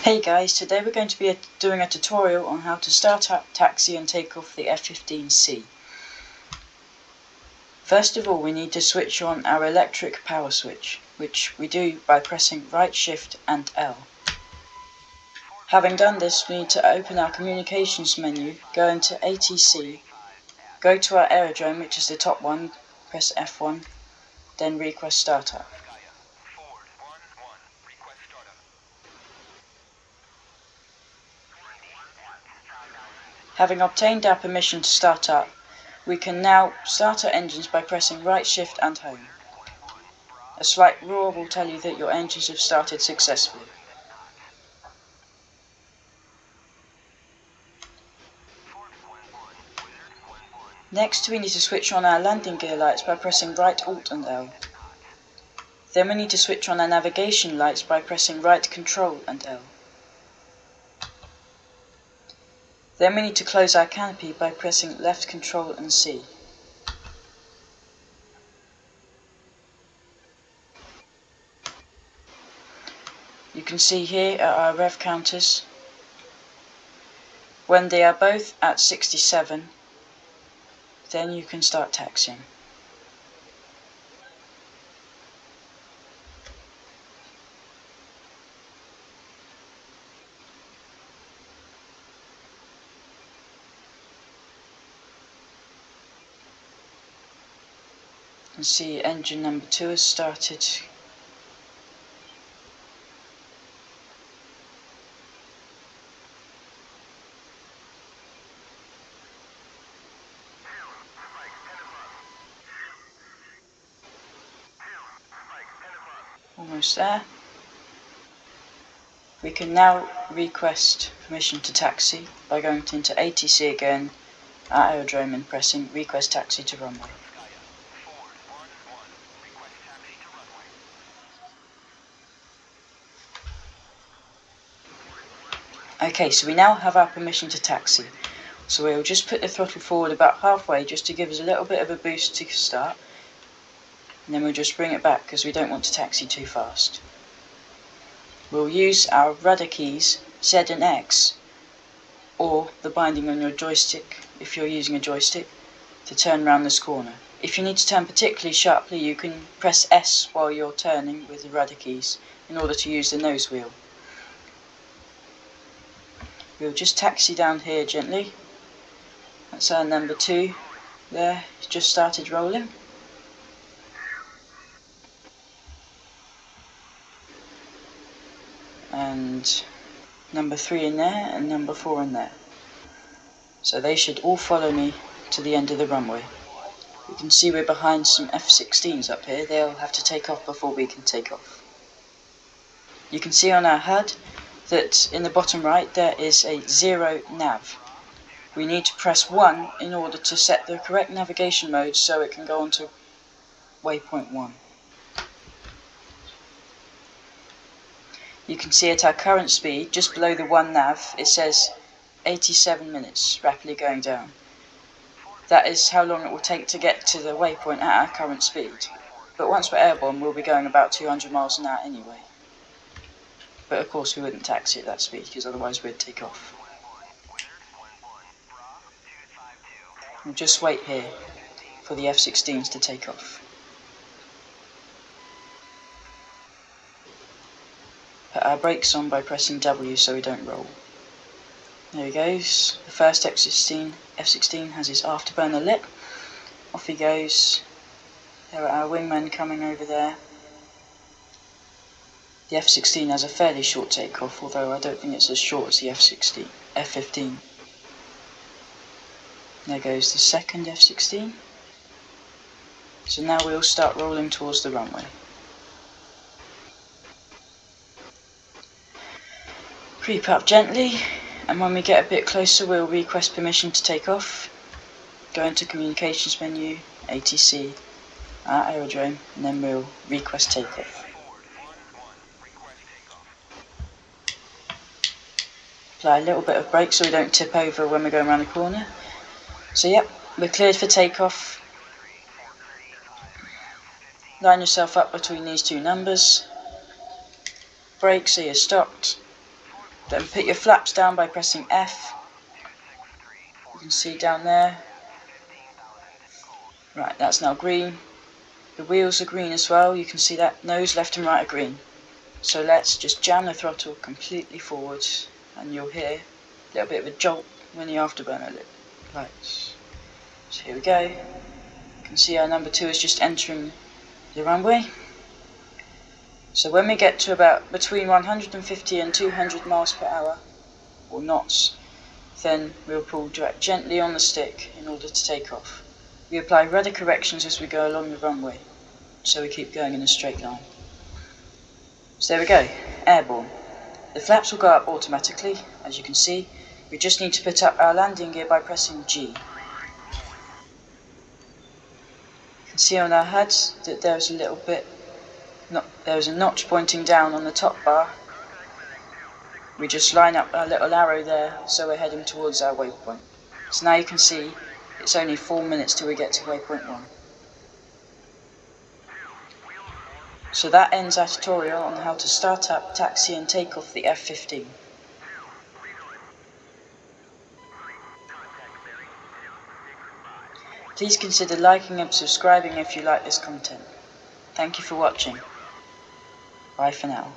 Hey guys, today we're going to be doing a tutorial on how to start up, taxi and take off the F-15C. First of all, we need to switch on our electric power switch, which we do by pressing right shift and L. Having done this, we need to open our communications menu, go into ATC, go to our aerodrome, which is the top one, press F1, then request startup. Having obtained our permission to start up, we can now start our engines by pressing right shift and home. A slight roar will tell you that your engines have started successfully. Next, we need to switch on our landing gear lights by pressing right Alt and L. Then we need to switch on our navigation lights by pressing right Control and L. Then we need to close our canopy by pressing left Control and C. You can see here are our rev counters. When they are both at 67, then you can start taxiing. You can see engine number 2 has started. Almost there. We can now request permission to taxi by going into ATC again, our aerodrome, and pressing request taxi to runway. Okay, so we now have our permission to taxi. So we'll just put the throttle forward about halfway just to give us a little bit of a boost to start. And then we'll just bring it back because we don't want to taxi too fast. We'll use our rudder keys, Z and X, or the binding on your joystick, if you're using a joystick, to turn around this corner. If you need to turn particularly sharply, you can press S while you're turning with the rudder keys in order to use the nose wheel. We'll just taxi down here gently. That's our number 2 there, it's just started rolling. And number 3 in there and number 4 in there. So they should all follow me to the end of the runway. You can see we're behind some F-16s up here. They'll have to take off before we can take off. You can see on our HUD that in the bottom right there is a 0 nav. We need to press 1 in order to set the correct navigation mode so it can go on to waypoint 1. You can see at our current speed, just below the 1 nav, it says 87 minutes, rapidly going down. That is how long it will take to get to the waypoint at our current speed. But once we're airborne, we'll be going about 200 miles an hour anyway. But of course we wouldn't taxi at that speed because otherwise we'd take off. We'll just wait here for the F-16s to take off. Put our brakes on by pressing W so we don't roll. There he goes. The first F-16 has his afterburner lit. Off he goes. There are our wingmen coming over there. The F-16 has a fairly short takeoff, although I don't think it's as short as the F-15. There goes the second F-16. So now we'll start rolling towards the runway. Creep up gently, and when we get a bit closer we'll request permission to take off. Go into communications menu, ATC, our aerodrome, and then we'll request takeoff. Apply a little bit of brake so we don't tip over when we're going around the corner. So yep, we're cleared for takeoff. Line yourself up between these two numbers. Brake so you're stopped. Then put your flaps down by pressing F. You can see down there. Right, that's now green. The wheels are green as well. You can see that nose left and right are green. So let's just jam the throttle completely forwards, and you'll hear a little bit of a jolt when the afterburner lights. So here we go. You can see our number 2 is just entering the runway. So when we get to about between 150 and 200 miles per hour, or knots, then we'll pull gently on the stick in order to take off. We apply rudder corrections as we go along the runway, so we keep going in a straight line. So there we go, airborne. The flaps will go up automatically, as you can see. We just need to put up our landing gear by pressing G. You can see on our HUDs that there's a notch pointing down on the top bar. We just line up our little arrow there, so we're heading towards our waypoint. So now you can see it's only 4 minutes till we get to waypoint 1. So that ends our tutorial on how to start up, taxi and take off the F-15. Please consider liking and subscribing if you like this content. Thank you for watching. Bye for now.